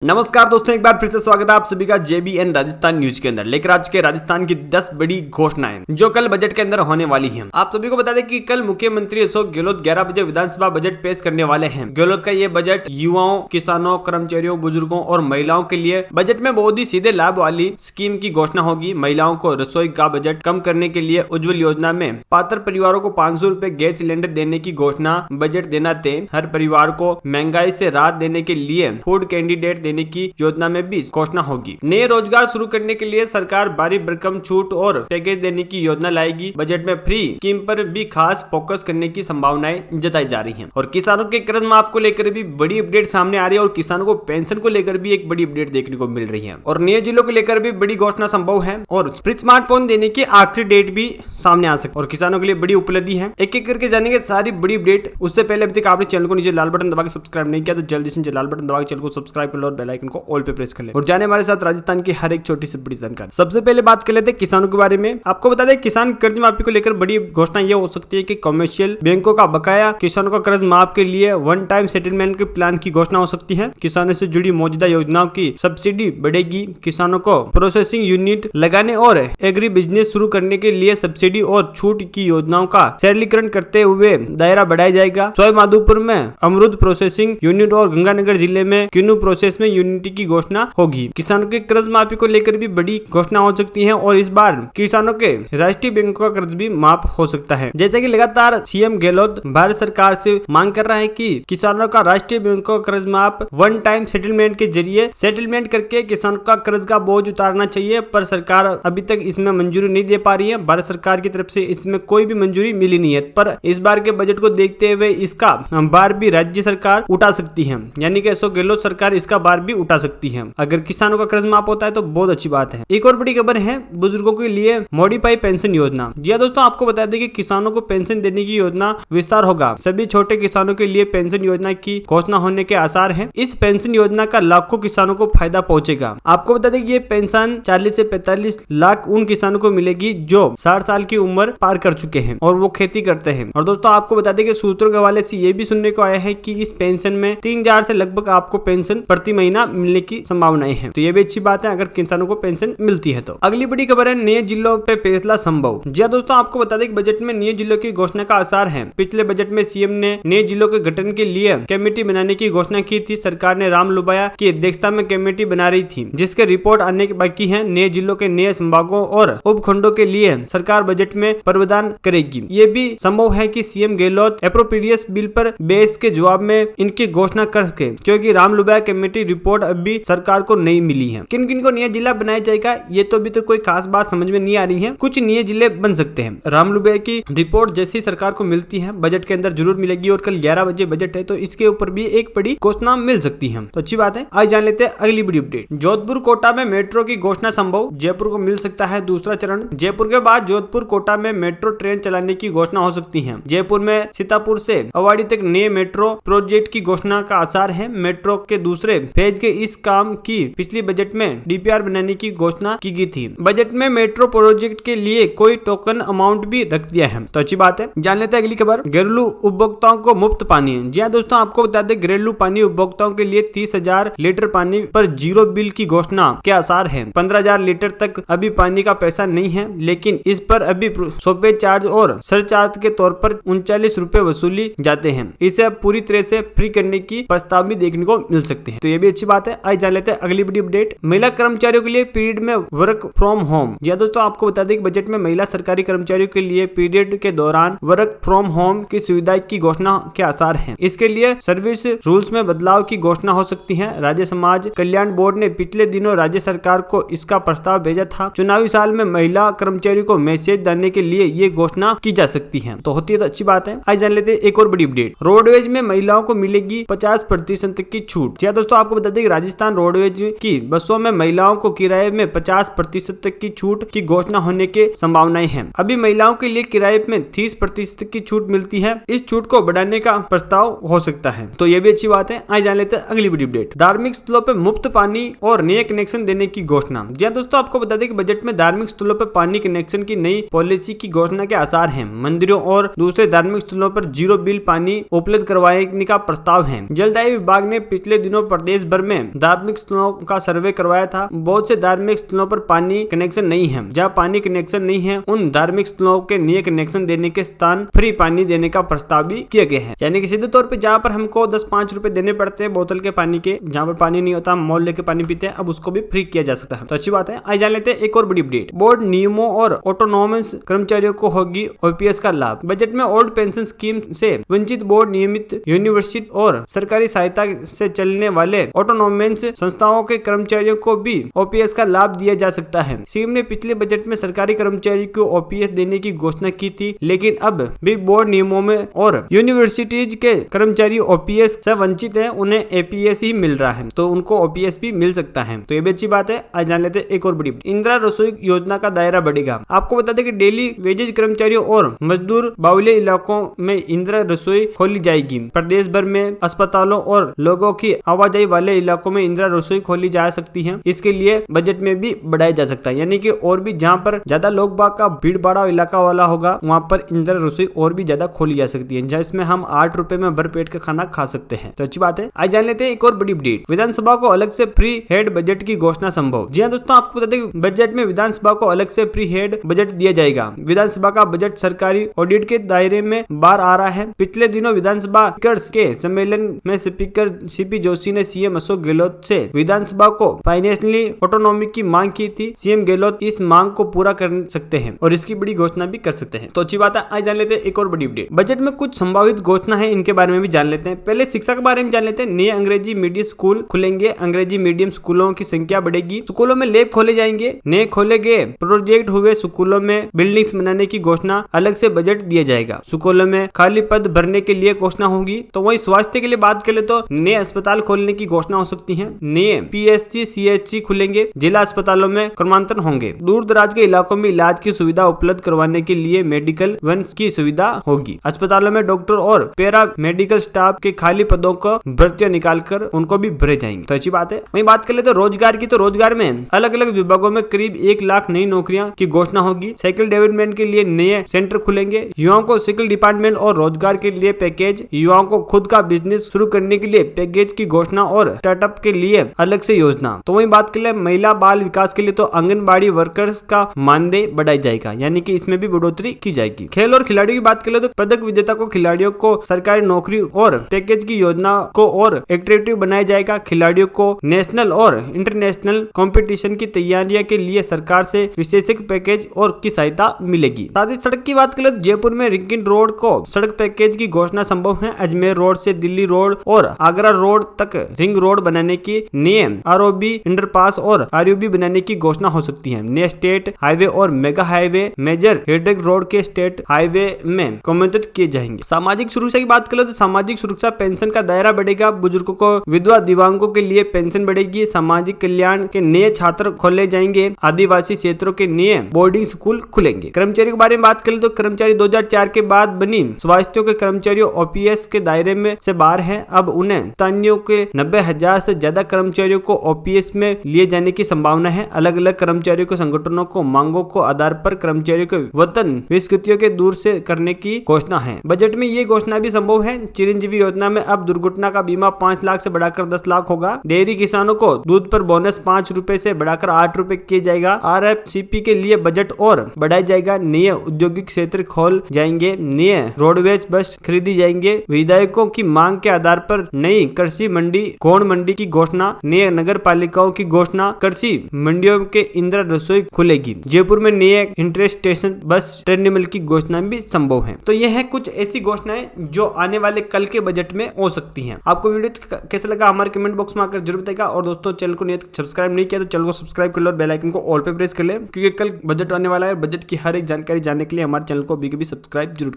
नमस्कार दोस्तों, एक बार फिर से स्वागत है आप सभी का JBN राजस्थान न्यूज के अंदर। लेकर आज के राजस्थान की 10 बड़ी घोषणाएं जो कल बजट के अंदर होने वाली हैं। आप सभी को बता दें कि कल मुख्यमंत्री अशोक गहलोत 11 बजे विधानसभा बजट पेश करने वाले हैं। गहलोत का ये बजट युवाओं, किसानों, कर्मचारियों, बुजुर्गों और महिलाओं के लिए बजट में बहुत ही सीधे लाभ वाली स्कीम की घोषणा होगी। महिलाओं को रसोई का बजट कम करने के लिए उज्ज्वल योजना में पात्र परिवारों को 500 रुपए गैस सिलेंडर देने की घोषणा बजट देना तय। हर परिवार को महंगाई से राहत देने के लिए फूड कैंडिडेट देने की योजना में भी घोषणा होगी। नए रोजगार शुरू करने के लिए सरकार भारी भरकम छूट और पैकेज देने की योजना लाएगी। बजट में फ्री स्कीम पर भी खास फोकस करने की संभावनाएं जताई जा रही हैं। और किसानों के कर्ज माफ को लेकर भी बड़ी अपडेट सामने आ रही है और किसानों को पेंशन को लेकर भी एक बड़ी अपडेट देखने को मिल रही है। और नए जिलों को लेकर भी बड़ी घोषणा संभव है और फ्री स्मार्टफोन देने की आखिरी डेट भी सामने आ सकती है और किसानों के लिए बड़ी उपलब्धि है। एक एक करके जानेंगे सारी बड़ी अपडेट। उससे पहले अभी तक आपने चैनल को नीचे लाल बटन दबा के सब्सक्राइब नहीं किया तो जल्दी से लाल बटन दबा के चैनल को सब्सक्राइब कर लो और बेल आइकन को ऑल पे प्रेस कर ले और जाने हमारे साथ राजस्थान की हर एक छोटी से बड़ी जानकारी। सबसे पहले बात कर लेते हैं किसानों के बारे में। आपको बता दें किसान कर्ज माफी को लेकर बड़ी घोषणा यह हो सकती है कि कमर्शियल बैंकों का बकाया किसानों का कर्ज माफ के लिए वन टाइम सेटलमेंट के प्लान की घोषणा हो सकती है। किसानों से जुड़ी मौजूदा योजनाओं की सब्सिडी बढ़ेगी। किसानों को प्रोसेसिंग यूनिट लगाने और एग्री बिजनेस शुरू करने के लिए सब्सिडी और छूट की योजनाओं का सरलीकरण करते हुए दायरा बढ़ाया जाएगा। सवाई माधोपुर में अमरूद प्रोसेसिंग यूनिट और गंगानगर जिले में किन्नू प्रोसेस में यूनिट की घोषणा होगी। किसानों के कर्ज माफी को लेकर भी बड़ी घोषणा हो सकती है और इस बार किसानों के राष्ट्रीय बैंकों का कर्ज भी माफ हो सकता है। जैसे कि लगातार सीएम गहलोत भारत सरकार से मांग कर रहा है कि किसानों का राष्ट्रीय बैंकों का कर्ज माफ वन टाइम सेटलमेंट के जरिए सेटलमेंट करके किसानों का कर्ज का बोझ उतारना चाहिए, पर सरकार अभी तक इसमें मंजूरी नहीं दे पा रही है। भारत सरकार की तरफ से इसमें कोई भी मंजूरी मिली नहीं है, पर इस बार के बजट को देखते हुए इसका भार भी राज्य सरकार उठा सकती है, यानी कि अशोक गहलोत सरकार इसका भार भी उठा सकती है। अगर किसानों का कर्ज माफ होता है तो बहुत अच्छी बात है। एक और बड़ी खबर है बुजुर्गों के लिए मॉडिफाई पेंशन योजना। जी दोस्तों, आपको बता दें कि किसानों को पेंशन देने की योजना विस्तार होगा। सभी छोटे किसानों के लिए पेंशन योजना की घोषणा होने के आसार हैं। इस पेंशन योजना का लाखों किसानों को फायदा पहुंचेगा। आपको बता दें कि ये पेंशन 40 से 45 लाख उन किसानों को मिलेगी जो 60 साल की उम्र पार कर चुके हैं और वो खेती करते हैं। और दोस्तों, आपको बता दें कि सूत्रों के हवाले से ये भी सुनने को आया है कि इस पेंशन में 3000 से लगभग आपको पेंशन प्रति महीना मिलने की संभावनाएं हैं। तो ये भी अच्छी बात है अगर किसानों को पेंशन मिलती है तो। अगली बड़ी खबर है नए जिलों पे फैसला संभव। जी दोस्तों, आपको बता दें कि बजट में नए जिलों की घोषणा का आसार है। पिछले बजट में सीएम ने नए जिलों के गठन के लिए कमेटी बनाने की घोषणा की थी। सरकार ने राम लुबाया की अध्यक्षता में कमेटी बना रही थी जिसके रिपोर्ट आने के बाकी है। नए जिलों के नए संभागों और उपखंडों के लिए सरकार बजट में प्रावधान करेगी। ये भी संभव है कि सीएम गहलोत एप्रोप्रिएट्स बिल पर बहस के जवाब में इनकी घोषणा कर सके, क्योंकि राम लुबाया कमेटी रिपोर्ट अभी सरकार को नहीं मिली है। किन किन को नया जिला बनाया जाएगा ये तो अभी तो कोई खास बात समझ में नहीं आ रही है। कुछ नए जिले बन सकते हैं। राम लुबाया की रिपोर्ट जैसी सरकार को मिलती है बजट के अंदर जरूर मिलेगी और कल 11 बजे बजट है तो इसके ऊपर भी एक बड़ी घोषणा मिल सकती है, तो अच्छी बात है। आज जान लेते हैं अगली बड़ी अपडेट। जोधपुर कोटा में मेट्रो की घोषणा संभव। जयपुर को मिल सकता है दूसरा चरण। जयपुर के बाद जोधपुर कोटा में मेट्रो ट्रेन चलाने की घोषणा हो सकती है। जयपुर में सीतापुर से अवाड़ी तक नए मेट्रो प्रोजेक्ट की घोषणा का आसार है। मेट्रो के दूसरे फेज के इस काम की पिछली बजट में डीपीआर बनाने की घोषणा की गई थी। बजट में मेट्रो प्रोजेक्ट के लिए कोई टोकन अमाउंट भी रख दिया है, तो अच्छी बात है। जान लेते हैं अगली खबर। घरेलू उपभोक्ताओं को मुफ्त पानी। जी हाँ दोस्तों, आपको बता दें घरेलू पानी उपभोक्ताओं के लिए 30,000 लीटर पानी पर जीरो बिल की घोषणा के आसार है। 15,000 लीटर तक अभी पानी का पैसा नहीं है, लेकिन इस पर अभी सौपे चार्ज और सरचार्ज के तौर पर 39 रुपए वसूली जाते हैं। इसे पूरी तरह से फ्री करने की प्रस्ताव भी देखने को मिल सकते हैं, तो ये भी अच्छी बात है। आज जान लेते हैं अगली बड़ी अपडेट। महिला कर्मचारियों के लिए पीरियड में वर्क फ्रॉम होम। जी दोस्तों, आपको बता दें कि बजट में महिला सरकारी कर्मचारियों के लिए पीरियड के दौरान वर्क फ्रॉम होम की सुविधा की घोषणा के आसार हैं। इसके लिए सर्विस रूल्स में बदलाव की घोषणा हो सकती है। राज्य समाज कल्याण बोर्ड ने पिछले दिनों राज्य सरकार को इसका प्रस्ताव भेजा था। चुनावी साल में महिला कर्मचारियों को मैसेज देने के लिए ये घोषणा की जा सकती है, तो होती है तो अच्छी बात है। आज जान लेते हैं एक और बड़ी अपडेट। रोडवेज में महिलाओं को मिलेगी 50% तक की छूट। जी दोस्तों, आपको बता दें कि राजस्थान रोडवेज की बसों में महिलाओं को किराए में 50% तक की छूट की घोषणा होने के संभावनाएं हैं। अभी महिलाओं के लिए किराए में 30% की छूट मिलती है। इस छूट को बढ़ाने का प्रस्ताव हो सकता है, तो ये भी अच्छी बात है। आज जान लेते हैं अगली बड़ी अपडेट। धार्मिक स्थलों पर मुफ्त पानी और नए कनेक्शन देने की घोषणा। जी दोस्तों, आपको बता दें कि बजट में धार्मिक स्थलों पर पानी कनेक्शन की नई पॉलिसी की घोषणा के आसार हैं। मंदिरों और दूसरे धार्मिक स्थलों पर जीरो बिल पानी उपलब्ध करवाने का प्रस्ताव है। जलदाय विभाग ने पिछले दिनों प्रदेश भर में धार्मिक स्थलों का सर्वे करवाया था। बहुत से धार्मिक स्थलों पर पानी कनेक्शन नहीं है। जहाँ पानी कनेक्शन नहीं है उन धार्मिक स्थलों के नए कनेक्शन देने के स्थान फ्री पानी देने का प्रस्ताव भी किया गया है। यानी कि सीधे तौर पे जहाँ पर हमको 10-5 रुपए देने पड़ते हैं बोतल के पानी के, जहाँ पर पानी नहीं होता हम मॉल लेके पानी पीते हैं, अब उसको भी फ्री किया जा सकता है। तो अच्छी बात है। आज जान लेते हैं एक और बड़ी अपडेट। बोर्ड नियमों और ऑटोनॉमस कर्मचारियों को होगी ओपीएस का लाभ। बजट में ओल्ड पेंशन स्कीम से वंचित बोर्ड, नियमित यूनिवर्सिटी और सरकारी सहायता से चलने वाले ऑटोनॉमस संस्थाओं के कर्मचारियों को भी ओपीएस का लाभ दिया जा सकता है। सीएम ने पिछले बजट में सरकारी कर्मचारियों को ओपीएस देने की घोषणा की थी, लेकिन अब भी बोर्ड नियमों में और यूनिवर्सिटीज के कर्मचारी ओपीएस से वंचित है, उन्हें एपीएस ही मिल रहा है, तो उनको ओपीएस भी मिल सकता है। तो ये भी अच्छी बात है। आज जान लेते हैं एक और बड़ी इंदिरा रसोई योजना का दायरा बढ़ेगा। आपको बता दें कि डेली वेजेज कर्मचारियों और मजदूर बाहुल्य इलाकों में इंदिरा रसोई खोली जाएगी। प्रदेश भर में अस्पतालों और लोगों की आवाजाही वाले इलाकों में इंदिरा रसोई खोली जा सकती है। इसके लिए बजट में भी बढ़ाया जा सकता है, यानी कि और भी जहाँ पर ज्यादा लोग बाग का भीड़ भाड़ा इलाका वाला होगा वहाँ पर इंदिरा रसोई और भी ज्यादा खोली जा सकती है, जिसमें हम 8 रुपए में भरपेट का खाना खा सकते हैं। तो अच्छी बात है। आज जान लेते हैं एक और बड़ी अपडेट। विधानसभा को अलग से फ्री हेड बजट की घोषणा संभव। जी हाँ दोस्तों, आपको बता दें बजट में विधानसभा को अलग से फ्री हेड बजट दिया जाएगा। विधानसभा का बजट सरकारी ऑडिट के दायरे में बाहर आ रहा है। पिछले दिनों विधानसभा स्पीकर्स के सम्मेलन में स्पीकर सीपी जोशी ने सीएम अशोक गहलोत से विधानसभा को फाइनेंशियली ऑटोनॉमी की मांग की थी। सीएम गहलोत इस मांग को पूरा कर सकते हैं और इसकी बड़ी घोषणा भी कर सकते हैं। तो अच्छी बात है। आज जान लेते हैं एक और बड़ी अपडेट। बजट में कुछ संभावित घोषणा है, इनके बारे में भी जान लेते हैं। पहले शिक्षा के बारे में जान लेते हैं। नए अंग्रेजी मीडियम स्कूल खुलेंगे। अंग्रेजी मीडियम स्कूलों की संख्या बढ़ेगी। स्कूलों में लैब खोले जाएंगे। नए खोले गए प्रोजेक्ट हुए स्कूलों में बिल्डिंग्स बनाने की घोषणा अलग से बजट दिया जाएगा। स्कूलों में खाली पद भरने के लिए घोषणा होगी। तो वही स्वास्थ्य के लिए बात करें तो नए अस्पताल खोलने की घोषणा हो सकती है। नए पीएचसी सीएचसी खुलेंगे। जिला अस्पतालों में क्रमांतरण होंगे। दूर दराज के इलाकों में इलाज की सुविधा उपलब्ध करवाने के लिए मेडिकल वैन की सुविधा होगी। अस्पतालों में डॉक्टर और पैरा मेडिकल स्टाफ के खाली पदों को भर्तियां निकालकर उनको भी भरे जाएंगे। तो अच्छी बात है। वही बात कर ले तो रोजगार की, तो रोजगार में अलग अलग विभागों में करीब 1 लाख नई नौकरियां की घोषणा होगी। साइकिल डेवलपमेंट के लिए नए सेंटर खुलेंगे। युवाओं को साइकिल डिपार्टमेंट और रोजगार के लिए पैकेज, युवाओं को खुद का बिजनेस शुरू करने के लिए पैकेज की घोषणा और स्टार्टअप के लिए अलग से योजना। तो वही बात कर ले महिला बाल विकास के लिए, तो आंगनबाड़ी वर्कर्स का मानदेय बढ़ाया जाएगा, यानी कि इसमें भी बढ़ोतरी की जाएगी। खेल और खिलाड़ियों की बात कर ले तो पदक विजेता को खिलाड़ियों को सरकारी नौकरी और पैकेज की योजना को और एट्रैक्टिव बनाया जाएगा। खिलाड़ियों को नेशनल और इंटरनेशनल कंपटीशन की तैयारियों के लिए सरकार से विशेषज्ञ पैकेज और की सहायता मिलेगी। साथ ही सड़क की बात करें तो जयपुर में रिंग रोड को सड़क पैकेज की घोषणा संभव है। अजमेर रोड से दिल्ली रोड और आगरा रोड तक रिंग रोड बनाने की नियम, आरओबी अंडरपास और आरयूबी बनाने की घोषणा हो सकती है। नए स्टेट हाईवे और mega highway major headache road के स्टेट हाईवे में कमेंटेड किए जाएंगे। सामाजिक सुरक्षा की बात करें तो सामाजिक सुरक्षा पेंशन का दायरा बढ़ेगा। बुजुर्गों को, विधवा दिव्यांगों के लिए पेंशन बढ़ेगी। सामाजिक कल्याण के नए छात्र खोले जाएंगे। आदिवासी क्षेत्रों के नए बोर्डिंग स्कूल खुलेंगे। कर्मचारी के बारे में बात करें तो कर्मचारी 2004 के बाद बनी स्वास्थ्य के कर्मचारियों ओपीएस के दायरे में से बाहर है। अब उन्हें तानियों के 90,000 से ज्यादा कर्मचारियों को ओपीएस में लिए जाने की संभावना है। अलग अलग कर्मचारियों के संगठनों को मांगों को आधार पर कर्मचारियों के वेतन विस्कृतियों के दूर से करने की घोषणा है। बजट में ये घोषणा भी संभव है। चिरंजीवी योजना में अब दुर्घटना का बीमा 5 लाख से बढ़ाकर 10 लाख होगा। डेयरी किसानों को दूध पर बोनस 5 रुपए से बढ़ाकर 8 रुपए किए जाएगा। आरएफसीपी के लिए बजट और बढ़ाया जाएगा। नए औद्योगिक क्षेत्र खोल जाएंगे। नए रोडवेज बस खरीदी जाएंगे। विधायकों की मांग के आधार पर नई कृषि मंडी, गौण मंडी की घोषणा। नए नगर पालिकाओं की घोषणा। कृषि मंडियों के इंदिरा रसोई खुलेगी। जयपुर में नए इंटरेस्ट स्टेशन बस टर्मिनल की घोषणा भी संभव है। तो यह है कुछ ऐसी घोषणाएं जो आने वाले कल के बजट में हो सकती हैं। आपको वीडियो कैसा लगा हमारे कमेंट बॉक्स में आकर जरूर बताइएगा। और दोस्तों चैनल को सब्सक्राइब नहीं किया तो चैनल को सब्सक्राइब कर लो और बेल आइकन को ऑल पे प्रेस कर ले, क्योंकि कल बजट आने वाला है। बजट की हर एक जानकारी जानने के लिए हमारे चैनल को अभी सब्सक्राइब जरूर